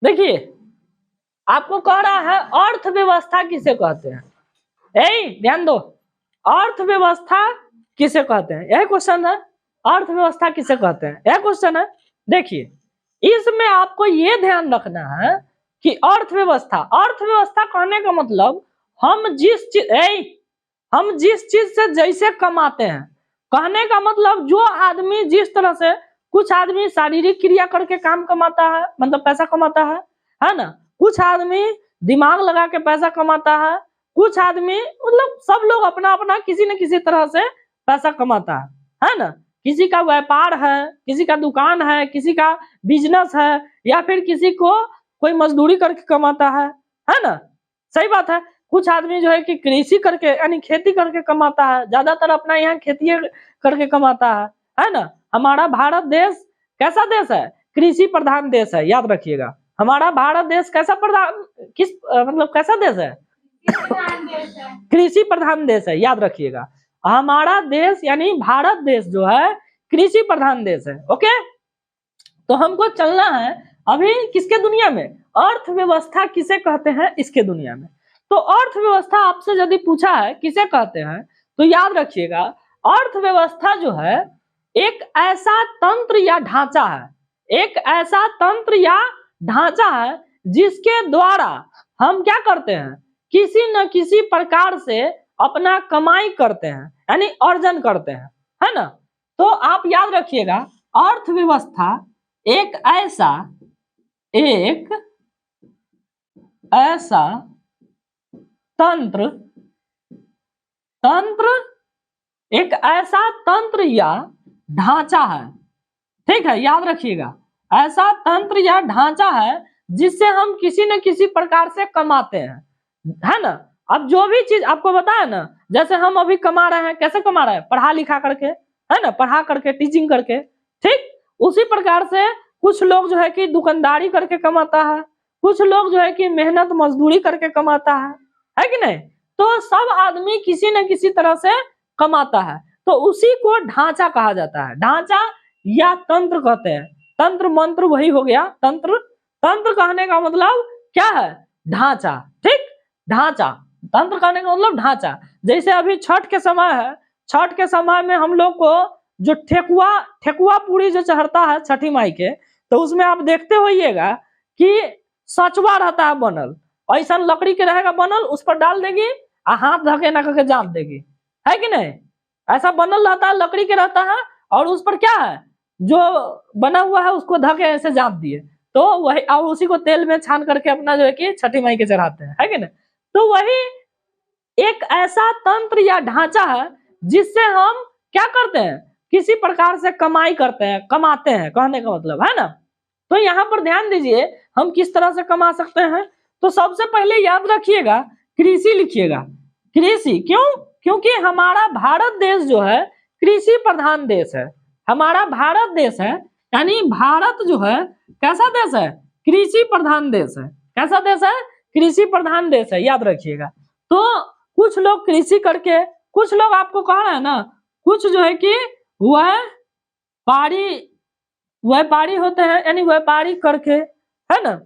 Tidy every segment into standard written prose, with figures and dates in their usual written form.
देखिए आपको कह रहा है अर्थव्यवस्था किसे कहते हैं, ध्यान दो, अर्थव्यवस्था किसे कहते हैं, यही क्वेश्चन है, अर्थव्यवस्था किसे कहते हैं, यह क्वेश्चन है। देखिए इसमें आपको ये ध्यान रखना है कि अर्थव्यवस्था, अर्थव्यवस्था कहने का मतलब हम जिस चीज से जैसे कमाते हैं, कहने का मतलब जो आदमी जिस तरह से, कुछ आदमी शारीरिक क्रिया करके काम कमाता है, मतलब पैसा कमाता है ना, कुछ आदमी दिमाग लगा के पैसा कमाता है, कुछ आदमी, मतलब सब लोग अपना अपना किसी न किसी तरह से पैसा कमाता है ना। किसी का व्यापार है, किसी का दुकान है, किसी का बिजनेस है, या फिर किसी को कोई मजदूरी करके कमाता है ना, सही बात है। कुछ आदमी जो है कि कृषि करके यानी खेती करके कमाता है, ज्यादातर अपना यहाँ खेती करके कमाता है ना। हमारा भारत देश कैसा देश है, कृषि प्रधान देश है, याद रखिएगा। हमारा भारत देश कैसा प्रधान, किस मतलब कैसा देश है, कृषि प्रधान देश है, याद रखिएगा। हमारा देश यानी भारत देश जो है कृषि प्रधान देश है। ओके, तो हमको चलना है अभी किसके दुनिया में, अर्थव्यवस्था किसे कहते हैं इसके दुनिया में। तो अर्थव्यवस्था आपसे यदि पूछा है किसे कहते हैं, तो याद रखिएगा अर्थव्यवस्था जो है एक ऐसा तंत्र या ढांचा है, एक ऐसा तंत्र या ढांचा है जिसके द्वारा हम क्या करते हैं, किसी न किसी प्रकार से अपना कमाई करते हैं, यानी अर्जन करते हैं, है ना। तो आप याद रखिएगा अर्थव्यवस्था एक ऐसा एक ऐसा तंत्र या ढांचा है, ठीक है, याद रखिएगा ऐसा तंत्र या ढांचा है जिससे हम किसी न किसी प्रकार से कमाते हैं, है ना। अब जो भी चीज आपको बताया ना, जैसे हम अभी कमा रहे हैं, कैसे कमा रहे हैं, पढ़ा लिखा करके, है ना, पढ़ा करके, टीचिंग करके, ठीक। उसी प्रकार से कुछ लोग जो है कि दुकानदारी करके कमाता है, कुछ लोग जो है कि मेहनत मजदूरी करके कमाता है कि नहीं। तो सब आदमी किसी न किसी तरह से कमाता है, तो उसी को ढांचा कहा जाता है, ढांचा या तंत्र कहते हैं। तंत्र मंत्र वही हो गया, तंत्र, तंत्र कहने का मतलब क्या है, ढांचा, ठीक, ढांचा, तंत्र कहने का मतलब ढांचा। जैसे अभी छठ के समय है, छठ के समय में हम लोग को जो ठेकुआ पूरी जो चढ़ता है छठी माई के, तो उसमें आप देखते होइएगा कि सचवा रहता है बनल, ऐसा लकड़ी के रहेगा बनल, उस पर डाल देगी और हाथ धके ना करके जान देगी, है कि नहीं। ऐसा बनल रहता है, लकड़ी के रहता है, और उस पर क्या है जो बना हुआ है उसको धके ऐसे जाप दिए, तो वही, और उसी को तेल में छान करके अपना जो है कि छठी माई के चढ़ाते हैं, है कि नहीं। तो वही एक ऐसा तंत्र या ढांचा है जिससे हम क्या करते हैं, किसी प्रकार से कमाई करते हैं, कमाते हैं, कहने का मतलब, है ना। तो यहाँ पर ध्यान दीजिए हम किस तरह से कमा सकते हैं। तो सबसे पहले याद रखिएगा कृषि लिखिएगा, कृषि, क्यों, क्योंकि हमारा भारत देश जो है कृषि प्रधान देश है, हमारा भारत देश है, यानी भारत जो है कैसा देश है, कृषि प्रधान देश है, कैसा देश है, कृषि प्रधान देश है, याद रखिएगा। तो कुछ लोग कृषि करके, कुछ लोग आपको कह रहे हैं ना, कुछ जो है कि व्यापारी होते हैं, यानी व्यापारी करके, है ना।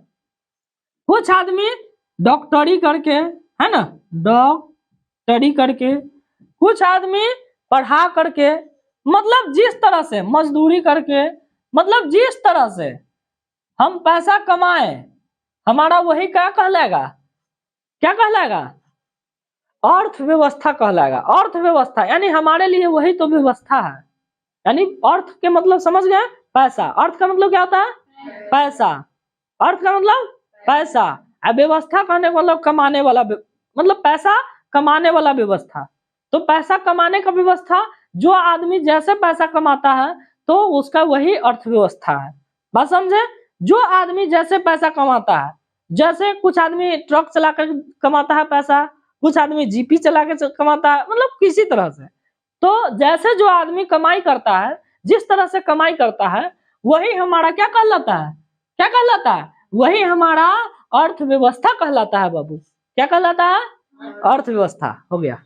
कुछ आदमी डॉक्टरी करके, है ना, डॉक्टरी करके, कुछ आदमी पढ़ा करके, मतलब जिस तरह से मजदूरी करके, मतलब जिस तरह से हम पैसा कमाए, हमारा वही क्या कहलाएगा, क्या कहलाएगा, अर्थव्यवस्था कहलाएगा। अर्थव्यवस्था यानी हमारे लिए वही तो व्यवस्था है, यानी अर्थ के मतलब समझ गए, पैसा, अर्थ का मतलब क्या होता है, पैसा, अर्थ का मतलब पैसा, और व्यवस्था कहने का मतलब कमाने वाला, मतलब पैसा कमाने वाला व्यवस्था। तो पैसा कमाने का व्यवस्था, जो आदमी जैसे पैसा कमाता है तो उसका वही अर्थव्यवस्था है, बात समझे। जो आदमी जैसे पैसा कमाता है, जैसे कुछ आदमी ट्रक चला कर कमाता है पैसा, कुछ आदमी जीपी चला के कमाता है, मतलब किसी तरह से। तो जैसे जो आदमी कमाई करता है, जिस तरह से कमाई करता है, वही हमारा क्या कहलाता है, क्या कहलाता है, वही हमारा अर्थव्यवस्था कहलाता है बाबू, क्या कहलाता है, अर्थव्यवस्था, हो गया।